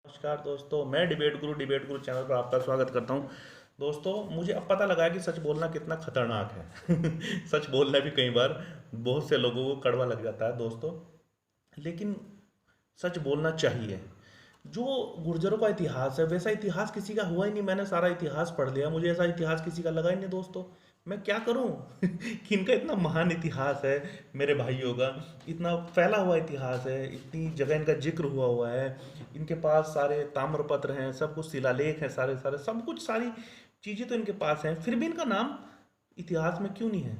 नमस्कार दोस्तों, मैं डिबेट गुरु चैनल पर आपका स्वागत करता हूं। दोस्तों, मुझे अब पता लगा है कि सच बोलना कितना खतरनाक है। सच बोलना भी कई बार बहुत से लोगों को कड़वा लग जाता है दोस्तों, लेकिन सच बोलना चाहिए। जो गुर्जरों का इतिहास है वैसा इतिहास किसी का हुआ ही नहीं। मैंने सारा इतिहास पढ़ लिया, मुझे ऐसा इतिहास किसी का लगा ही नहीं दोस्तों। मैं क्या करूं? कि इनका इतना महान इतिहास है, मेरे भाइयों का इतना फैला हुआ इतिहास है, इतनी जगह इनका जिक्र हुआ हुआ है। इनके पास सारे ताम्रपत्र हैं, सब कुछ शिलालेख हैं, सारे सारे सब कुछ, सारी चीज़ें तो इनके पास हैं, फिर भी इनका नाम इतिहास में क्यों नहीं है?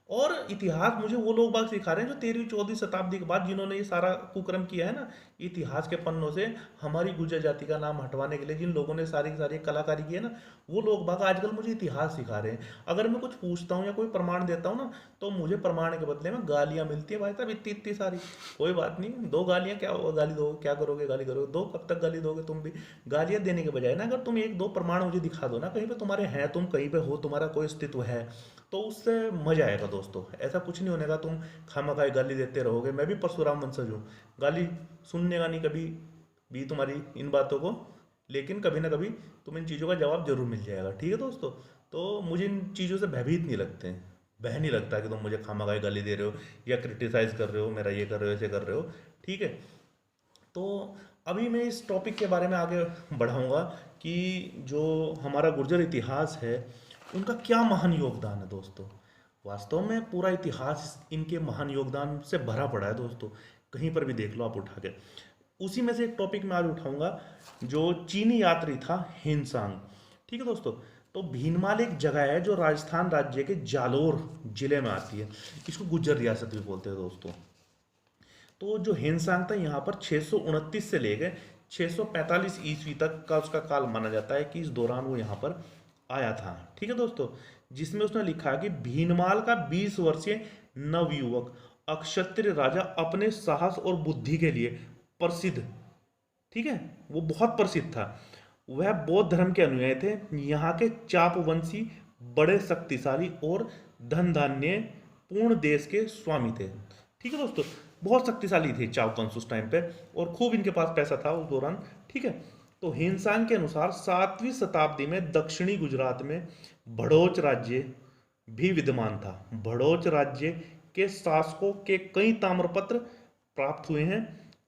और इतिहास मुझे वो लोग बाग सिखा रहे हैं जो 13वीं 14वीं शताब्दी के बाद जिन्होंने ये सारा कुकर्म किया है ना, इतिहास के पन्नों से हमारी गुर्जर जाति का नाम हटवाने के लिए जिन लोगों ने सारी की सारी कलाकारी की है ना, वो लोग बाग आजकल मुझे इतिहास सिखा रहे हैं। अगर मैं कुछ पूछता हूँ या कोई प्रमाण देता हूँ ना, तो मुझे प्रमाण के बदले में गालियाँ मिलती है भाई साहब, इतनी इतनी सारी। कोई बात नहीं, दो गालियाँ, क्या होगा, गाली दो, क्या करोगे, गाली करोगे दो, कब तक गाली दोगे तुम भी? गालियाँ देने के बजाय ना, अगर तुम एक दो प्रमाण मुझे दिखा दो ना, कहीं पे तुम्हारे हैं, तुम कहीं पे हो, तुम्हारा कोई अस्तित्व है, तो उससे मजा आएगा दोस्तों। ऐसा कुछ नहीं होने का तुम खामखाई गाली देते रहोगे। मैं भी परशुराम वंशज हूँ, गाली सुनने का नहीं कभी भी तुम्हारी इन बातों को, लेकिन कभी ना कभी तुम इन चीज़ों का जवाब जरूर मिल जाएगा। ठीक है दोस्तों? तो मुझे इन चीज़ों से भयभीत नहीं लगते हैं, भय नहीं लगता कि तुम मुझे खामखाई गाली दे रहे हो या क्रिटिसाइज कर रहे हो, मेरा ये कर रहे हो, ऐसे कर रहे हो। ठीक है? तो अभी मैं इस टॉपिक के बारे में आगे बढ़ाऊंगा कि जो हमारा गुर्जर इतिहास है उनका क्या महान योगदान है दोस्तों। वास्तव में पूरा इतिहास इनके महान योगदान से भरा पड़ा है दोस्तों, कहीं पर भी देख लो आप उठा के। उसी में से एक टॉपिक मैं आज उठाऊंगा, जो चीनी यात्री था हिनसांग। ठीक है दोस्तों? तो भीनमाल एक जगह है जो राजस्थान राज्य के जालोर जिले में आती है। इसको गुर्जर रियासत भी बोलते हैं दोस्तों। तो जो हिंसांग था यहाँ पर 629 से लेकर 645 ईस्वी तक का उसका काल माना जाता है कि इस दौरान वो यहाँ पर आया था। ठीक है दोस्तों? जिसमें उसने लिखा कि भीनमाल का 20 वर्षीय नवयुवक अक्षत्रिय राजा अपने साहस और बुद्धि के लिए प्रसिद्ध, ठीक है, वो बहुत प्रसिद्ध था। वह बौद्ध धर्म के अनुयायी थे। यहाँ के चापवंशी बड़े शक्तिशाली और धन धान्य पूर्ण देश के स्वामी थे। ठीक है दोस्तों? बहुत शक्तिशाली थे चापवंश उस टाइम पे, और खूब इनके पास पैसा था उस दौरान। ठीक है? तो हिंसांग के अनुसार 7वीं शताब्दी में दक्षिणी गुजरात में भड़ोच राज्य भी विद्यमान था। भड़ोच राज्य के शासकों के कई ताम्रपत्र प्राप्त हुए हैं,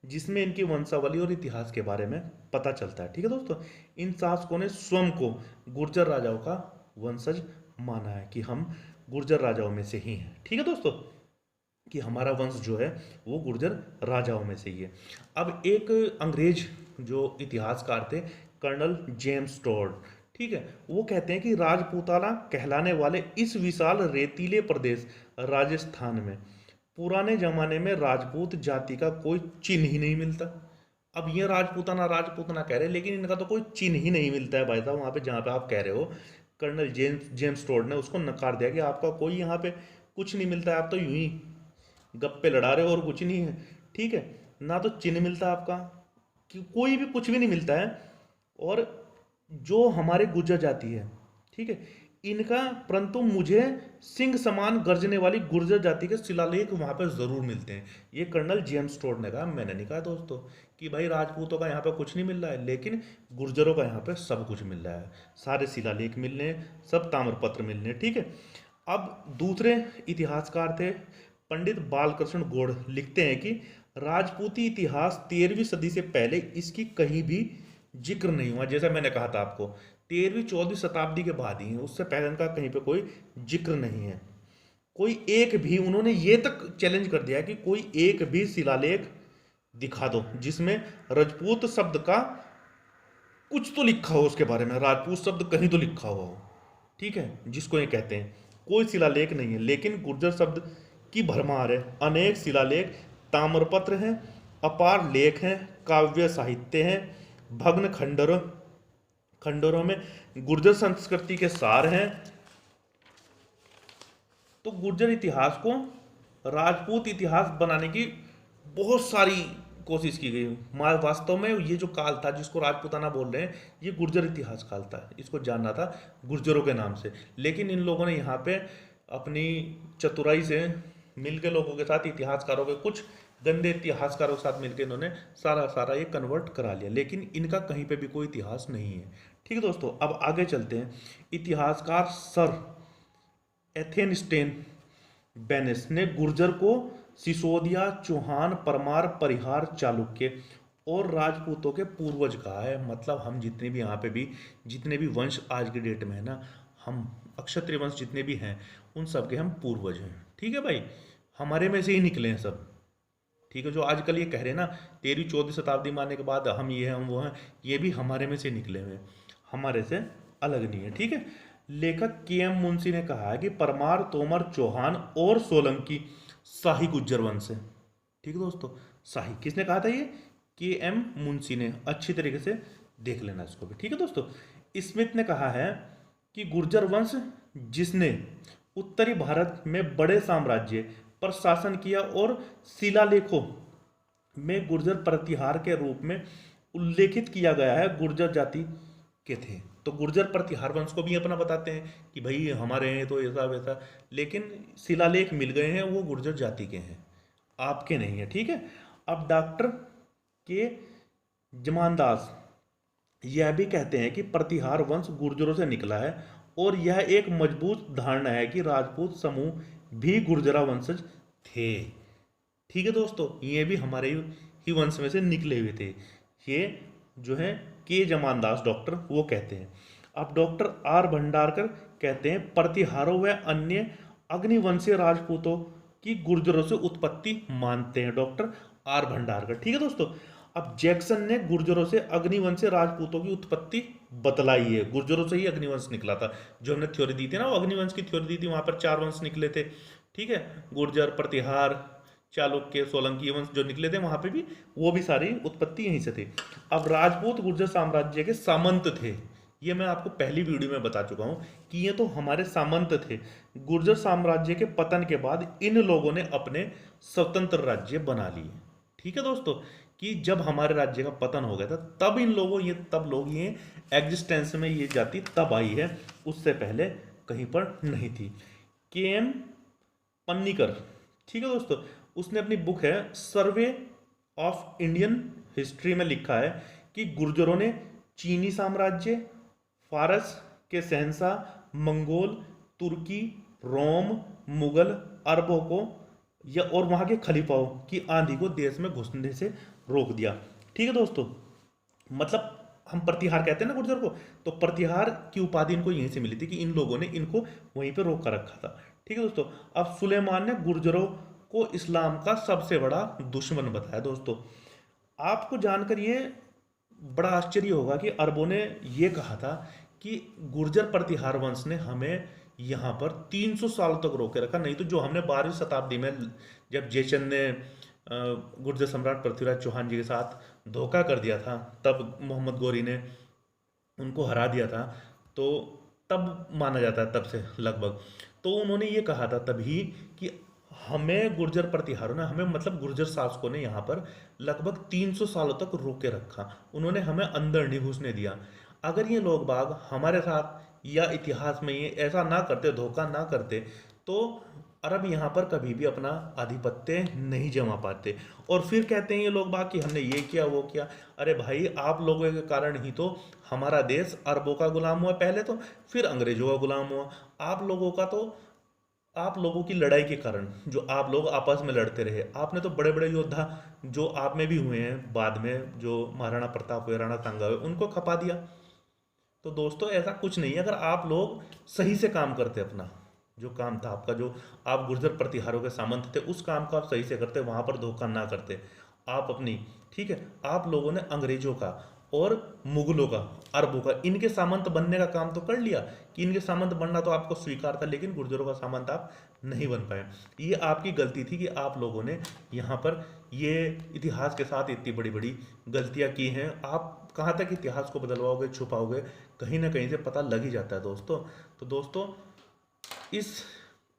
जिसमें इनकी वंशावली और इतिहास के बारे में पता चलता है। ठीक है दोस्तों? इन शासकों ने स्वयं को गुर्जर राजाओं का वंशज माना है कि हम गुर्जर राजाओं में से ही हैं। ठीक है दोस्तों? कि हमारा वंश जो है वो गुर्जर राजाओं में से ही है। अब एक अंग्रेज जो इतिहासकार थे, कर्नल जेम्स टॉड, ठीक है, वो कहते हैं कि राजपूताना कहलाने वाले इस विशाल रेतीले प्रदेश राजस्थान में पुराने जमाने में राजपूत जाति का कोई चिन्ह ही नहीं मिलता। अब ये राजपूताना राजपूताना कह रहे हैं, लेकिन इनका तो कोई चिन्ह ही नहीं मिलता है भाई साहब। वहाँ पे जहाँ पे आप कह रहे हो, कर्नल जेम्स टोड ने उसको नकार दिया कि आपका कोई यहाँ पे कुछ नहीं मिलता है, आप तो यूं ही गप्पे लड़ा रहे हो और कुछ नहीं है। ठीक है? ना तो चिन्ह मिलता आपका, कि कोई भी कुछ भी नहीं मिलता है। और जो हमारे गुर्जर जाति है, ठीक है, इनका, परंतु मुझे सिंह समान गर्जने वाली गुर्जर जाति के शिलालेख वहां पर जरूर मिलते हैं। ये कर्नल जेम्स टोड ने कहा, मैंने नहीं कहा दोस्तों। कि भाई राजपूतों का यहाँ पे कुछ नहीं मिल रहा है, लेकिन गुर्जरों का यहाँ पे सब कुछ मिल रहा है। सारे शिलालेख मिल रहे हैं, सब ताम्रपत्र मिल रहे हैं। ठीक है? अब दूसरे इतिहासकार थे पंडित बालकृष्ण गौड़, लिखते हैं कि राजपूती इतिहास 13वीं सदी से पहले इसकी कहीं भी जिक्र नहीं हुआ। जैसा मैंने कहा था आपको, 13वीं 14वीं शताब्दी के बाद ही है, उससे पहले इनका कहीं पे कोई जिक्र नहीं है। कोई एक भी, उन्होंने ये तक चैलेंज कर दिया कि कोई एक भी शिलालेख दिखा दो जिसमें राजपूत शब्द का कुछ तो लिखा हो, उसके बारे में राजपूत शब्द कहीं तो लिखा हुआ हो। ठीक है? जिसको ये कहते हैं, कोई शिलालेख नहीं है, लेकिन गुर्जर शब्द की भरमार है। अनेक शिलालेख, ताम्रपत्र हैं, अपार लेख हैं, काव्य साहित्य हैं, भग्न खंडरों खंडरों में गुर्जर संस्कृति के सार हैं। तो गुर्जर इतिहास को राजपूत इतिहास बनाने की बहुत सारी कोशिश की गई। वास्तव में ये जो काल था जिसको राजपूताना बोल रहे हैं, ये गुर्जर इतिहास काल था, इसको जानना था गुर्जरों के नाम से। लेकिन इन लोगों ने यहाँ पे अपनी चतुराई से मिल के लोगों के साथ, इतिहासकारों के कुछ गंदे इतिहासकारों के साथ मिलकर इन्होंने सारा सारा ये कन्वर्ट करा लिया, लेकिन इनका कहीं पे भी कोई इतिहास नहीं है। ठीक है दोस्तों, अब आगे चलते हैं। इतिहासकार सर एथेनस्टेन बेनेस ने गुर्जर को सिसोदिया, चौहान, परमार, परिहार, चालुक्य और राजपूतों के पूर्वज कहा है। मतलब हम जितने भी यहाँ पे भी जितने भी वंश आज की डेट में है ना, हम अक्षत्रिय वंश जितने भी हैं उन सब के हम पूर्वज हैं। ठीक है भाई, हमारे में से ही निकले हैं सब। ठीक है, जो आजकल ये कह रहे हैं ना 13वीं-14वीं शताब्दी में आने के बाद हम ये हैं हम वो हैं, ये भी हमारे में से निकले हुए हैं, हमारे से अलग नहीं है। ठीक है, लेखक के.एम. मुंशी ने कहा है कि परमार, तोमर, चौहान और सोलंकी शाही गुज्जर वंश है। ठीक है दोस्तों, शाही किसने कहा था? ये के.एम. मुंशी ने। अच्छी तरीके से देख लेना इसको भी। ठीक है दोस्तों, स्मिथ ने कहा है कि गुर्जर वंश जिसने उत्तरी भारत में बड़े साम्राज्य पर शासन किया और शिलालेखों में गुर्जर प्रतिहार के रूप में उल्लेखित किया गया है, गुर्जर जाति के थे। तो गुर्जर प्रतिहार वंश को भी अपना बताते हैं कि भाई हमारे हैं तो ऐसा वैसा, लेकिन शिलालेख मिल गए हैं वो गुर्जर जाति के हैं, आपके नहीं है। ठीक है, अब डॉक्टर के जमानदास यह भी कहते हैं कि प्रतिहार वंश गुर्जरों से निकला है और यह एक मजबूत धारणा है कि राजपूत समूह भी गुर्जरा वंशज थे। ठीक है दोस्तों, ये भी हमारे ही वंश में से निकले हुए थे। ये जो है के जमानदास डॉक्टर वो कहते हैं। अब डॉक्टर आर भंडारकर कहते हैं प्रतिहारों व अन्य अग्निवंशीय राजपूतों की गुर्जरों से उत्पत्ति मानते हैं, डॉक्टर आर भंडारकर। ठीक है दोस्तों, अब जैक्सन ने गुर्जरों से अग्निवंशीय राजपूतों की उत्पत्ति बतलाई है। गुर्जरों से ही अग्निवंश निकला था, जो हमने थ्योरी दी थी ना, वो अग्निवंश की थ्योरी दी थी, वहां पर 4 वंश निकले थे। ठीक है, गुर्जर, प्रतिहार, चालुक्य, सोलंकी वंश जो निकले थे वहां पे भी वो भी सारी उत्पत्ति यहीं से थी। अब राजपूत गुर्जर साम्राज्य के सामंत थे, ये मैं आपको पहली वीडियो में बता चुका हूं कि ये तो हमारे सामंत थे। गुर्जर साम्राज्य के पतन के बाद इन लोगों ने अपने स्वतंत्र राज्य बना लिए। ठीक है दोस्तों, कि जब हमारे राज्य का पतन हो गया था तब तब लोग ये एग्जिस्टेंस में ये जाति तब आई है, उससे पहले कहीं पर नहीं थी। के.एम. पन्नीकर, ठीक है दोस्तों, उसने अपनी बुक है सर्वे ऑफ इंडियन हिस्ट्री में लिखा है कि गुर्जरों ने चीनी साम्राज्य, फारस के शहंशाह, मंगोल, तुर्की, रोम, मुगल, अरबों को या और वहाँ के खलीफाओं की आंधी को देश में घुसने से रोक दिया। ठीक है दोस्तों, मतलब हम प्रतिहार कहते हैं ना गुर्जर को, तो प्रतिहार की उपाधि इनको यहीं से मिली थी कि इन लोगों ने इनको वहीं पे रोक कर रखा था। ठीक है दोस्तों, अब सुलेमान ने गुर्जरों को इस्लाम का सबसे बड़ा दुश्मन बताया। दोस्तों आपको जानकर ये बड़ा आश्चर्य होगा कि अरबों ने ये कहा था कि गुर्जर प्रतिहार वंश ने हमें यहाँ पर 300 साल तक रोके रखा, नहीं तो जो हमने 12वीं शताब्दी में जब जयचंद ने गुर्जर सम्राट पृथ्वीराज चौहान जी के साथ धोखा कर दिया था, तब मोहम्मद गौरी ने उनको हरा दिया था, तो तब माना जाता है तब से लगभग। तो उन्होंने ये कहा था तभी कि हमें गुर्जर प्रतिहारों ने हमें मतलब गुर्जर शासकों ने यहाँ पर लगभग 300 सालों तक रोके रखा, उन्होंने हमें अंदर नहीं घुसने दिया। अगर ये लोग बाग हमारे साथ या इतिहास में ये ऐसा ना करते, धोखा ना करते, तो अरब यहाँ पर कभी भी अपना आधिपत्य नहीं जमा पाते। और फिर कहते हैं ये लोग बाग कि हमने ये किया वो किया। अरे भाई, आप लोगों के कारण ही तो हमारा देश अरबों का गुलाम हुआ पहले, तो फिर अंग्रेजों का गुलाम हुआ। आप लोगों की लड़ाई के कारण, जो आप लोग आपस में लड़ते रहे, आपने तो बड़े बड़े योद्धा जो आप में भी हुए हैं बाद में, जो महाराणा प्रताप हुए, राणा सांगा हुए, उनको खपा दिया। तो दोस्तों ऐसा कुछ नहीं है, अगर आप लोग सही से काम करते, अपना जो काम था आपका, जो आप गुर्जर प्रतिहारों के सामंत थे, उस काम को आप सही से करते, वहां पर धोखा ना करते आप अपनी। ठीक है, आप लोगों ने अंग्रेजों का और मुगलों का, अरबों का, इनके सामंत बनने का काम तो कर लिया कि इनके सामंत बनना तो आपको स्वीकार था, लेकिन गुर्जरों का सामंत आप नहीं बन पाए। ये आपकी गलती थी कि आप लोगों ने यहाँ पर ये इतिहास के साथ इतनी बड़ी बड़ी गलतियाँ की हैं। आप कहाँ तक इतिहास को बदलवाओगे, छुपाओगे, कहीं ना कहीं से पता लग ही जाता है दोस्तों। तो दोस्तों इस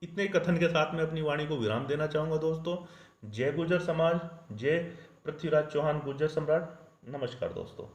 इतने कथन के साथ मैं अपनी वाणी को विराम देना चाहूँगा दोस्तों। जय गुर्जर समाज, जय पृथ्वीराज चौहान गुर्जर सम्राट। नमस्कार दोस्तों।